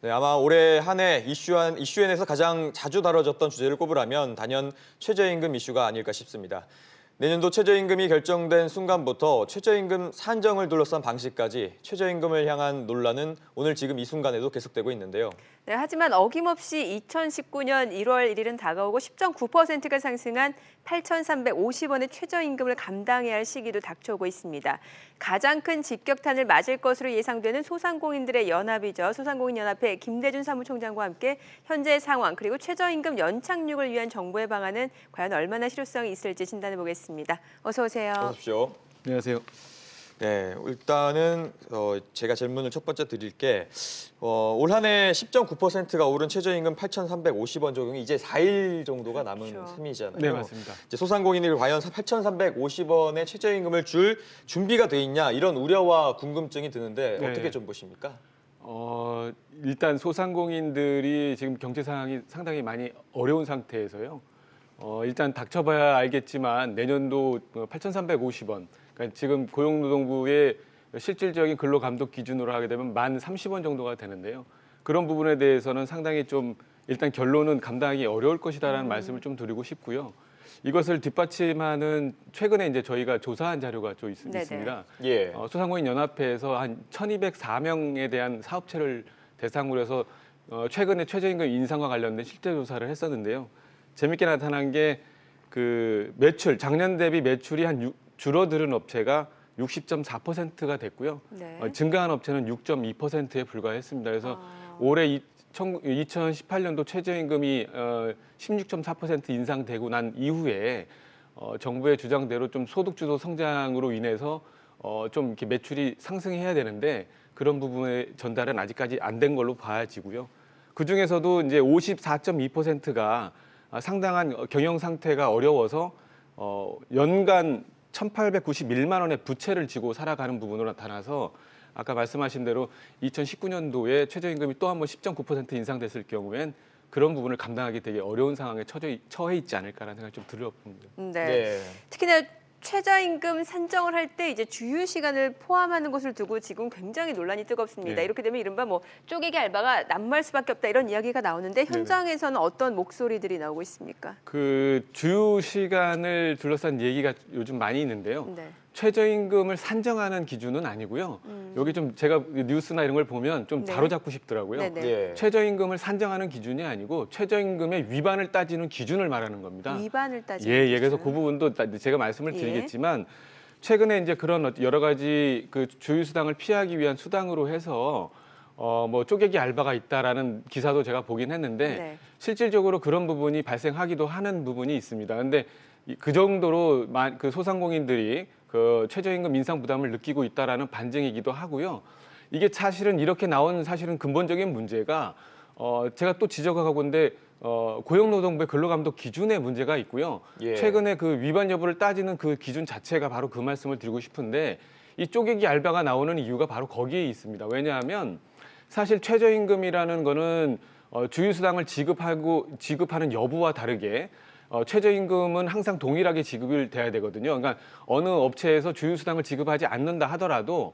네, 아마 올해 한 해 이슈엔에서 가장 자주 다뤄졌던 주제를 꼽으라면 단연 최저임금 이슈가 아닐까 싶습니다. 내년도 최저임금이 결정된 순간부터 최저임금 산정을 둘러싼 방식까지 최저임금을 향한 논란은 오늘 지금 이 순간에도 계속되고 있는데요. 네, 하지만 어김없이 2019년 1월 1일은 다가오고 10.9%가 상승한 8,350원의 최저임금을 감당해야 할 시기도 닥쳐오고 있습니다. 가장 큰 직격탄을 맞을 것으로 예상되는 소상공인들의 연합이죠. 소상공인연합회 김대준 사무총장과 함께 현재 상황 그리고 최저임금 연착륙을 위한 정부의 방안은 과연 얼마나 실효성이 있을지 진단해 보겠습니다. 어서 오세요. 어서 오십시오. 안녕하세요. 네, 일단은 제가 질문을 첫 번째 드릴 게 올 한 해 10.9%가 오른 최저임금 8,350원 적용이 이제 4일 정도가 남은 그렇죠. 셈이잖아요. 네, 맞습니다. 이제 소상공인들이 과연 8,350원의 최저임금을 줄 준비가 돼 있냐 이런 우려와 궁금증이 드는데 네. 어떻게 좀 보십니까? 일단 소상공인들이 지금 경제 상황이 상당히 많이 어려운 상태에서요. 일단 닥쳐봐야 알겠지만 내년도 8,350원, 그러니까 지금 고용노동부의 실질적인 근로감독 기준으로 하게 되면 1030원 정도가 되는데요. 그런 부분에 대해서는 상당히 좀 일단 결론은 감당하기 어려울 것이다라는 말씀을 좀 드리고 싶고요. 이것을 뒷받침하는 최근에 이제 저희가 조사한 자료가 좀 있습니다. 예. 소상공인 연합회에서 한 1,204명에 대한 사업체를 대상으로 해서 최근에 최저임금 인상과 관련된 실제 조사를 했었는데요. 재밌게 나타난 게 그 매출 작년 대비 매출이 줄어드는 업체가 60.4%가 됐고요. 네. 증가한 업체는 6.2%에 불과했습니다. 그래서 올해 2018년도 최저임금이 16.4% 인상되고 난 이후에 정부의 주장대로 좀 소득 주도 성장으로 인해서 좀 이렇게 매출이 상승해야 되는데 그런 부분의 전달은 아직까지 안 된 걸로 봐지고요. 그 중에서도 이제 54.2%가 상당한 경영 상태가 어려워서 연간 1,891만 원의 부채를 지고 살아가는 부분으로 나타나서 아까 말씀하신 대로 2019년도에 최저임금이 또 한 번 10.9% 인상됐을 경우엔 그런 부분을 감당하기 되게 어려운 상황에 처해 있지 않을까라는 생각이 좀 들어봅니다. 네. 네. 특히나 최저임금 산정을 할 때 이제 주휴 시간을 포함하는 것을 두고 지금 굉장히 논란이 뜨겁습니다. 네. 이렇게 되면 이른바 뭐 쪼개기 알바가 난무할 수밖에 없다 이런 이야기가 나오는데 현장에서는 어떤 목소리들이 나오고 있습니까? 그 주휴 시간을 둘러싼 얘기가 요즘 많이 있는데요. 네. 최저임금을 산정하는 기준은 아니고요. 여기 좀 제가 뉴스나 이런 걸 보면 좀 네. 바로잡고 싶더라고요. 네네. 예. 최저임금을 산정하는 기준이 아니고 최저임금의 위반을 따지는 기준을 말하는 겁니다. 위반을 따지는 예, 그래서 기준. 그 부분도 제가 말씀을 예. 드리겠지만 최근에 이제 그런 여러 가지 그 주휴 수당을 피하기 위한 수당으로 해서 뭐 쪼개기 알바가 있다라는 기사도 제가 보긴 했는데 네. 실질적으로 그런 부분이 발생하기도 하는 부분이 있습니다. 근데 그 정도로 그 소상공인들이 그 최저임금 인상 부담을 느끼고 있다라는 반증이기도 하고요. 이게 사실은 이렇게 나온 사실은 근본적인 문제가 제가 또 지적하고 있는데 고용노동부의 근로감독 기준에 문제가 있고요. 예. 최근에 그 위반 여부를 따지는 그 기준 자체가 바로 그 말씀을 드리고 싶은데 이 쪼개기 알바가 나오는 이유가 바로 거기에 있습니다. 왜냐하면 사실 최저임금이라는 거는 주휴수당을 지급하는 여부와 다르게 최저임금은 항상 동일하게 지급이 돼야 되거든요. 그러니까 어느 업체에서 주휴수당을 지급하지 않는다 하더라도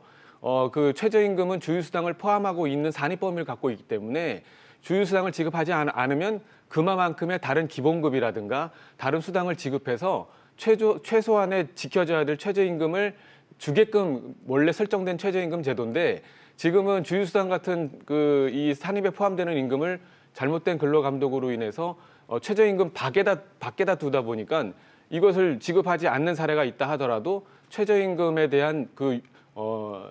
그 최저임금은 주휴수당을 포함하고 있는 산입 범위를 갖고 있기 때문에 주휴수당을 지급하지 않으면 그만큼의 다른 기본급이라든가 다른 수당을 지급해서 최소한의 지켜져야 될 최저임금을 주게끔 원래 설정된 최저임금 제도인데 지금은 주휴수당 같은 그 이 산입에 포함되는 임금을 잘못된 근로감독으로 인해서 최저임금 밖에다 두다 보니까 이것을 지급하지 않는 사례가 있다 하더라도 최저임금에 대한 그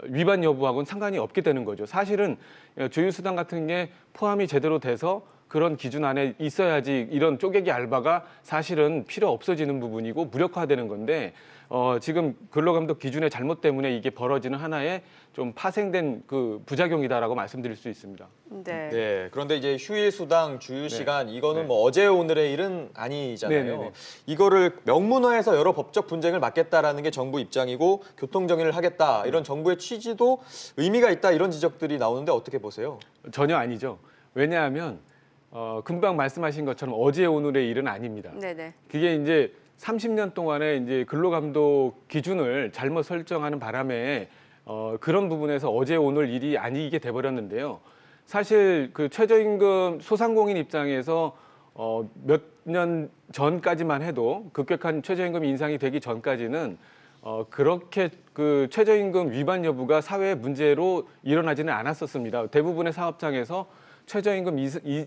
위반 여부하고는 상관이 없게 되는 거죠. 사실은 주휴수당 같은 게 포함이 제대로 돼서 그런 기준 안에 있어야지 이런 쪼개기 알바가 사실은 필요 없어지는 부분이고 무력화되는 건데 지금 근로감독 기준의 잘못 때문에 이게 벌어지는 하나의 좀 파생된 그 부작용이다라고 말씀드릴 수 있습니다. 네. 네. 그런데 이제 휴일 수당, 주휴 시간 이거는 네. 뭐 어제 오늘의 일은 아니잖아요. 네네네. 이거를 명문화해서 여러 법적 분쟁을 막겠다라는 게 정부 입장이고 교통 정의를 하겠다 이런 정부의 취지도 의미가 있다 이런 지적들이 나오는데 어떻게 보세요? 전혀 아니죠. 왜냐하면 금방 말씀하신 것처럼 어제 오늘의 일은 아닙니다. 네네. 그게 이제 30년 동안에 이제 근로감독 기준을 잘못 설정하는 바람에 그런 부분에서 어제 오늘 일이 아니게 돼버렸는데요. 사실 그 최저임금 소상공인 입장에서 몇 년 전까지만 해도 급격한 최저임금 인상이 되기 전까지는 그렇게 그 최저임금 위반 여부가 사회 문제로 일어나지는 않았었습니다. 대부분의 사업장에서 최저임금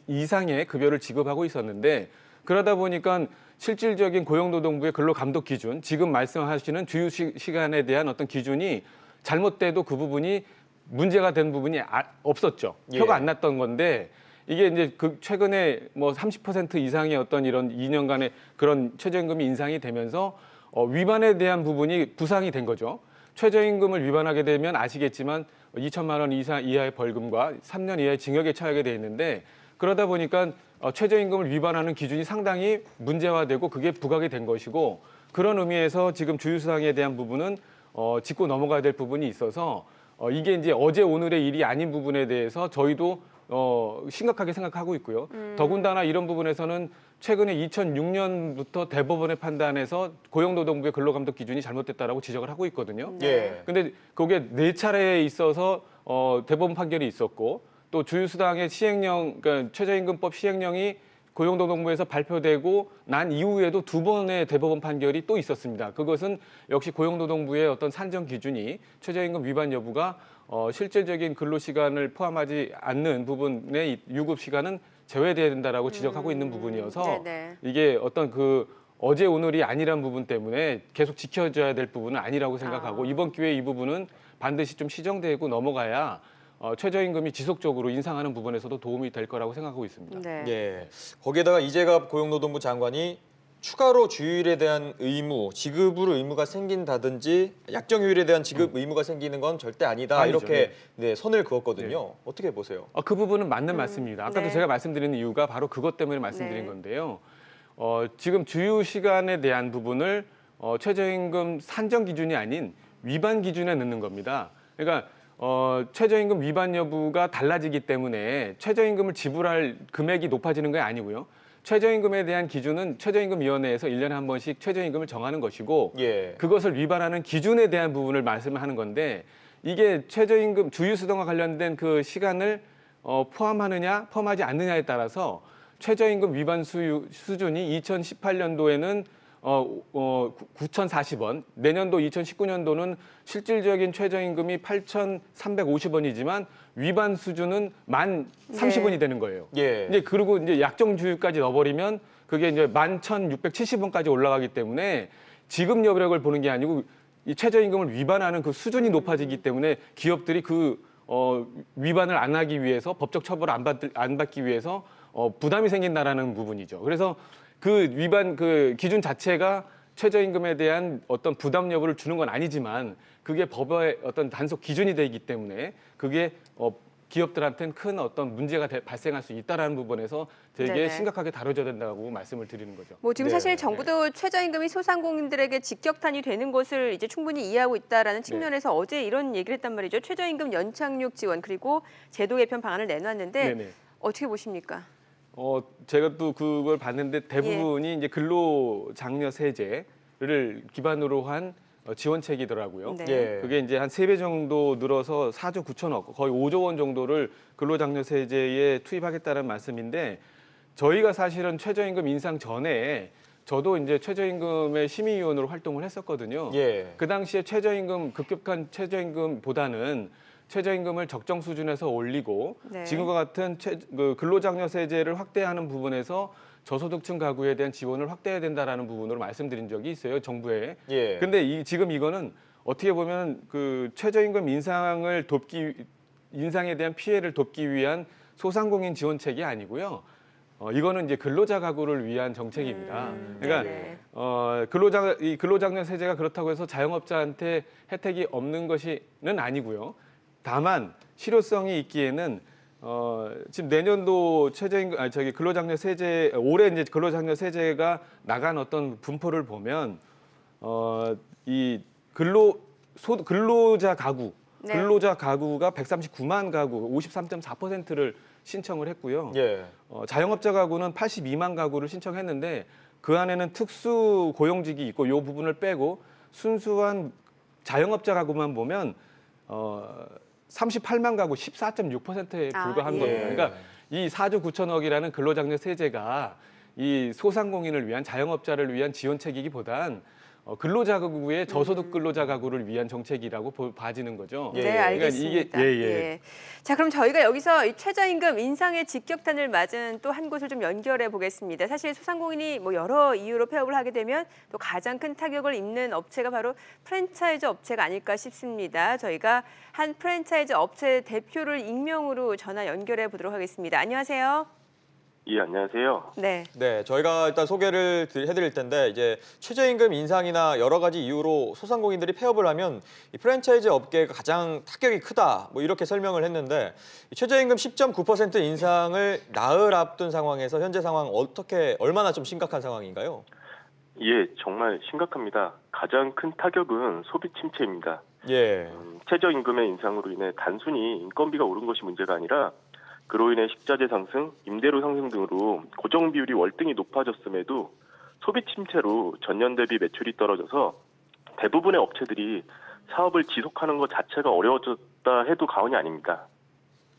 이상의 급여를 지급하고 있었는데 그러다 보니까 실질적인 고용노동부의 근로감독 기준, 지금 말씀하시는 주휴 시간에 대한 어떤 기준이 잘못돼도 그 부분이 문제가 된 부분이 없었죠. 예. 표가 안 났던 건데 이게 이제 그 최근에 뭐 30% 이상의 어떤 이런 2년간의 그런 최저임금이 인상이 되면서 위반에 대한 부분이 부상이 된 거죠. 최저임금을 위반하게 되면 아시겠지만 2천만 원 이하의 벌금과 3년 이하의 징역에 처하게 돼 있는데 그러다 보니까 최저임금을 위반하는 기준이 상당히 문제화되고 그게 부각이 된 것이고 그런 의미에서 지금 주휴수당에 대한 부분은 짚고 넘어가야 될 부분이 있어서 이게 이제 어제 오늘의 일이 아닌 부분에 대해서 저희도 심각하게 생각하고 있고요. 더군다나 이런 부분에서는 최근에 2006년부터 대법원의 판단에서 고용노동부의 근로감독 기준이 잘못됐다라고 지적을 하고 있거든요. 예. 근데 그게 4차례에 있어서 대법원 판결이 있었고 또 주휴수당의 시행령, 그러니까 최저임금법 시행령이 고용노동부에서 발표되고 난 이후에도 2번의 대법원 판결이 또 있었습니다. 그것은 역시 고용노동부의 어떤 산정 기준이 최저임금 위반 여부가 실질적인 근로시간을 포함하지 않는 부분의 유급 시간은 제외돼야 된다라고 지적하고 있는 부분이어서 네네. 이게 어떤 그 어제 오늘이 아니란 부분 때문에 계속 지켜져야 될 부분은 아니라고 생각하고 이번 기회에 이 부분은 반드시 좀 시정되고 넘어가야 최저임금이 지속적으로 인상하는 부분에서도 도움이 될 거라고 생각하고 있습니다. 네. 예. 거기에다가 이재갑 고용노동부 장관이 추가로 주휴일에 대한 의무, 지급으로 의무가 생긴다든지 약정휴일에 대한 지급 의무가 생기는 건 절대 아니다. 아니죠. 이렇게 네, 선을 그었거든요. 어떻게 보세요? 그 부분은 맞는 말씀입니다. 아까도 네. 제가 말씀드린 이유가 바로 그것 때문에 말씀드린 네. 건데요. 지금 주휴 시간에 대한 부분을 최저임금 산정 기준이 아닌 위반 기준에 넣는 겁니다. 그러니까 최저임금 위반 여부가 달라지기 때문에 최저임금을 지불할 금액이 높아지는 게 아니고요. 최저임금에 대한 기준은 최저임금위원회에서 1년에 한 번씩 최저임금을 정하는 것이고 예. 그것을 위반하는 기준에 대한 부분을 말씀하는 건데 이게 최저임금 주휴수당과 관련된 그 시간을 포함하느냐 포함하지 않느냐에 따라서 최저임금 위반 수준이 2018년도에는 9,040원, 내년도 2019년도는 실질적인 최저임금이 8,350원이지만 위반 수준은 1,030원이 되는 거예요. 예. 이제 그리고 이제 약정주휴까지 넣어버리면 그게 이제 11,670원까지 올라가기 때문에 지급 여력을 보는 게 아니고 이 최저임금을 위반하는 그 수준이 높아지기 때문에 기업들이 그 위반을 안 하기 위해서 법적 처벌을 안 받기 위해서 부담이 생긴다라는 부분이죠. 그래서 그 위반 그 기준 자체가 최저임금에 대한 어떤 부담 여부를 주는 건 아니지만 그게 법의 어떤 단속 기준이 되기 때문에 그게 기업들한테는 큰 어떤 문제가 발생할 수 있다라는 부분에서 되게 네네. 심각하게 다뤄져야 된다고 말씀을 드리는 거죠. 뭐 지금 네. 사실 정부도 최저임금이 소상공인들에게 직격탄이 되는 것을 이제 충분히 이해하고 있다라는 측면에서 어제 이런 얘기를 했단 말이죠. 최저임금 연착륙 지원 그리고 제도 개편 방안을 내놨는데 네네. 어떻게 보십니까? 제가 또 그걸 봤는데 대부분이 이제 근로장려 세제를 기반으로 한 지원책이더라고요. 네. 예. 그게 이제 한 3배 정도 늘어서 4조 9천억, 거의 5조 원 정도를 근로장려 세제에 투입하겠다는 말씀인데 저희가 사실은 최저임금 인상 전에 저도 이제 최저임금의 심의위원으로 활동을 했었거든요. 예. 그 당시에 급격한 최저임금보다는 최저임금을 적정 수준에서 올리고 네. 지금과 같은 근로장려 세제를 확대하는 부분에서 저소득층 가구에 대한 지원을 확대해야 된다라는 부분으로 말씀드린 적이 있어요, 정부에. 예. 근데 지금 이거는 어떻게 보면 그 최저임금 인상에 대한 피해를 돕기 위한 소상공인 지원책이 아니고요. 이거는 이제 근로자 가구를 위한 정책입니다. 그러니까 네네. 이 근로장려 세제가 그렇다고 해서 자영업자한테 혜택이 없는 것이는 아니고요. 다만 실효성이 있기에는 지금 내년도 근로장려 세제 올해 이제 근로장려 세제가 나간 어떤 분포를 보면 이 근로자 가구 네. 근로자 가구가 139만 가구 53.4%를 신청을 했고요. 예. 자영업자 가구는 82만 가구를 신청했는데 그 안에는 특수 고용직이 있고 이 부분을 빼고 순수한 자영업자 가구만 보면 38만 가구 14.6%에 불과한 예. 겁니다. 그러니까 이 4조 9천억이라는 근로장려 세제가 이 소상공인을 위한 자영업자를 위한 지원책이기보단 근로자가구의 저소득 근로자 가구를 위한 정책이라고 봐지는 거죠. 예. 네, 그러니까 알겠습니다. 예. 자, 그럼 저희가 여기서 이 최저임금 인상의 직격탄을 맞은 또 한 곳을 좀 연결해 보겠습니다. 사실 소상공인이 뭐 여러 이유로 폐업을 하게 되면 또 가장 큰 타격을 입는 업체가 바로 프랜차이즈 업체가 아닐까 싶습니다. 저희가 한 프랜차이즈 업체 대표를 익명으로 전화 연결해 보도록 하겠습니다. 안녕하세요. 예, 안녕하세요. 네. 네, 저희가 일단 소개를 해드릴 텐데 이제 최저임금 인상이나 여러 가지 이유로 소상공인들이 폐업을 하면 이 프랜차이즈 업계가 가장 타격이 크다, 뭐 이렇게 설명을 했는데 이 최저임금 10.9% 인상을 나흘 앞둔 상황에서 현재 상황 얼마나 좀 심각한 상황인가요? 예, 정말 심각합니다. 가장 큰 타격은 소비 침체입니다. 예, 최저임금의 인상으로 인해 단순히 인건비가 오른 것이 문제가 아니라 그로 인해 식자재 상승, 임대료 상승 등으로 고정 비율이 월등히 높아졌음에도 소비 침체로 전년 대비 매출이 떨어져서 대부분의 업체들이 사업을 지속하는 것 자체가 어려워졌다 해도 과언이 아닙니다.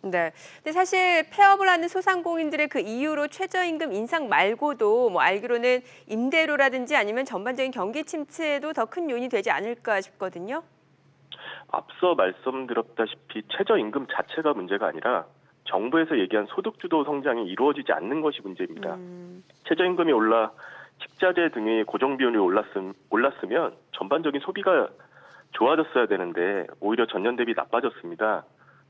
네. 근데 사실 폐업을 하는 소상공인들의 그 이유로 최저임금 인상 말고도 뭐 알기로는 임대료라든지 아니면 전반적인 경기 침체에도 더 큰 요인이 되지 않을까 싶거든요. 앞서 말씀드렸다시피 최저임금 자체가 문제가 아니라 정부에서 얘기한 소득주도 성장이 이루어지지 않는 것이 문제입니다. 최저임금이 올라 식자재 등의 고정 비용이 올랐으면 전반적인 소비가 좋아졌어야 되는데 오히려 전년 대비 나빠졌습니다.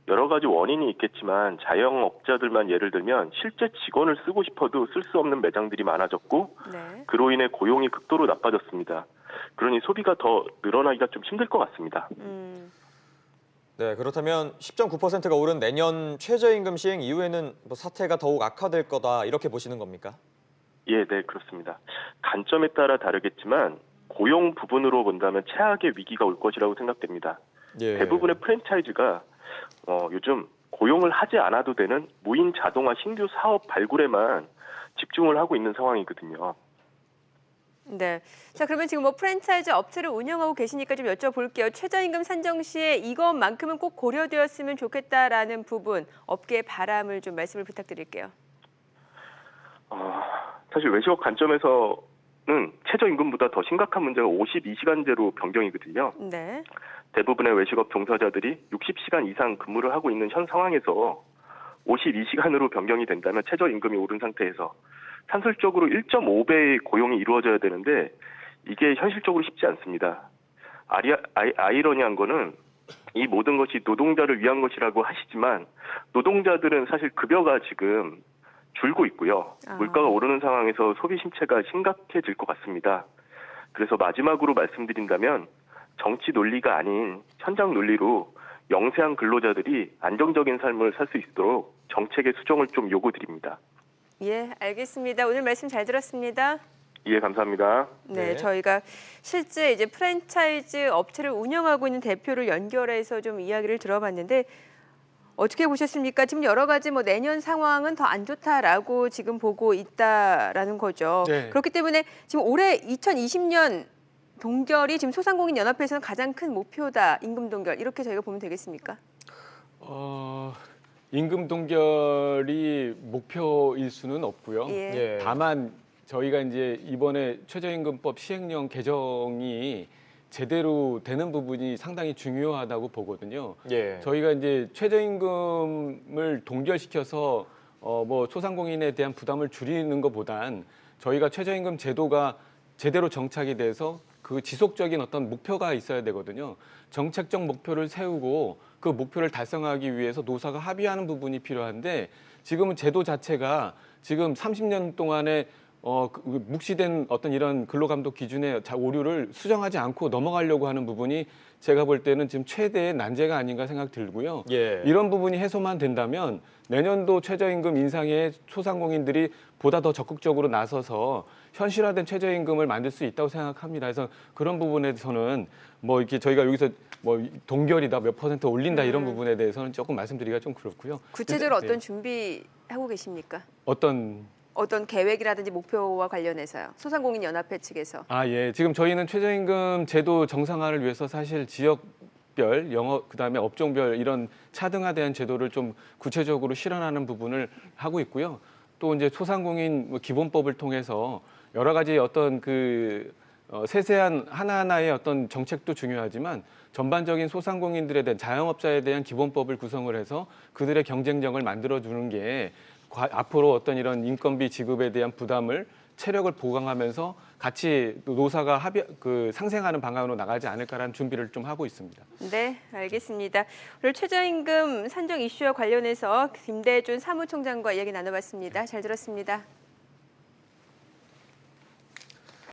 여러 가지 원인이 있겠지만 자영업자들만 예를 들면 실제 직원을 쓰고 싶어도 쓸 수 없는 매장들이 많아졌고 네. 그로 인해 고용이 극도로 나빠졌습니다. 그러니 소비가 더 늘어나기가 좀 힘들 것 같습니다. 네, 그렇다면 10.9%가 오른 내년 최저임금 시행 이후에는 뭐 사태가 더욱 악화될 거다 이렇게 보시는 겁니까? 예, 네, 그렇습니다. 관점에 따라 다르겠지만 고용 부분으로 본다면 최악의 위기가 올 것이라고 생각됩니다. 예. 대부분의 프랜차이즈가 요즘 고용을 하지 않아도 되는 무인 자동화 신규 사업 발굴에만 집중을 하고 있는 상황이거든요. 네. 자, 그러면 지금 뭐 프랜차이즈 업체를 운영하고 계시니까 좀 여쭤볼게요. 최저임금 산정 시에 이것만큼은 꼭 고려되었으면 좋겠다라는 부분, 업계의 바람을 좀 말씀을 부탁드릴게요. 사실 외식업 관점에서는 최저임금보다 더 심각한 문제가 52시간제로 변경이거든요. 네. 대부분의 외식업 종사자들이 60시간 이상 근무를 하고 있는 현 상황에서 52시간으로 변경이 된다면 최저임금이 오른 상태에서 산술적으로 1.5배의 고용이 이루어져야 되는데 이게 현실적으로 쉽지 않습니다. 아이러니한 거는 이 모든 것이 노동자를 위한 것이라고 하시지만 노동자들은 사실 급여가 지금 줄고 있고요. 물가가 오르는 상황에서 소비 침체가 심각해질 것 같습니다. 그래서 마지막으로 말씀드린다면 정치 논리가 아닌 현장 논리로 영세한 근로자들이 안정적인 삶을 살 수 있도록 정책의 수정을 좀 요구드립니다. 예, 알겠습니다. 오늘 말씀 잘 들었습니다. 예, 감사합니다. 네, 네. 저희가 실제 이제 프랜차이즈 업체를 운영하고 있는 대표를 연결해서 좀 이야기를 들어봤는데 어떻게 보셨습니까? 지금 여러 가지 뭐 내년 상황은 더 안 좋다라고 지금 보고 있다라는 거죠. 네. 그렇기 때문에 지금 올해 2020년 동결이 지금 소상공인 연합회에서는 가장 큰 목표다. 임금 동결 이렇게 저희가 보면 되겠습니까? 임금 동결이 목표일 수는 없고요. 예. 예. 다만 저희가 이제 이번에 최저임금법 시행령 개정이 제대로 되는 부분이 상당히 중요하다고 보거든요. 예. 저희가 이제 최저임금을 동결시켜서 뭐 소상공인에 대한 부담을 줄이는 것보단 저희가 최저임금 제도가 제대로 정착이 돼서 그 지속적인 어떤 목표가 있어야 되거든요. 정책적 목표를 세우고 그 목표를 달성하기 위해서 노사가 합의하는 부분이 필요한데 지금은 제도 자체가 지금 30년 동안에 묵시된 어떤 이런 근로감독 기준의 오류를 수정하지 않고 넘어가려고 하는 부분이 제가 볼 때는 지금 최대의 난제가 아닌가 생각 들고요. 예. 이런 부분이 해소만 된다면 내년도 최저임금 인상에 소상공인들이 보다 더 적극적으로 나서서 현실화된 최저임금을 만들 수 있다고 생각합니다. 그래서 그런 부분에 대해서는 뭐 이렇게 저희가 여기서 뭐 동결이다 몇 % 올린다 이런 부분에 대해서는 조금 말씀드리기가 좀 그렇고요. 구체적으로 네. 어떤 준비하고 계십니까? 어떤 계획이라든지 목표와 관련해서요. 소상공인 연합회 측에서. 예. 지금 저희는 최저임금 제도 정상화를 위해서 사실 지역 별, 영업 그다음에 업종별 이런 차등화된 제도를 좀 구체적으로 실현하는 부분을 하고 있고요. 또 이제 소상공인 기본법을 통해서 여러 가지 어떤 세세한 하나하나의 어떤 정책도 중요하지만 전반적인 소상공인들에 대한 자영업자에 대한 기본법을 구성을 해서 그들의 경쟁력을 만들어주는 게 앞으로 어떤 이런 인건비 지급에 대한 부담을 체력을 보강하면서 같이 노사가 상생하는 방향으로 나가지 않을까라는 준비를 좀 하고 있습니다. 네, 알겠습니다. 오늘 최저임금 산정 이슈와 관련해서 김대준 사무총장과 이야기 나눠봤습니다. 잘 들었습니다.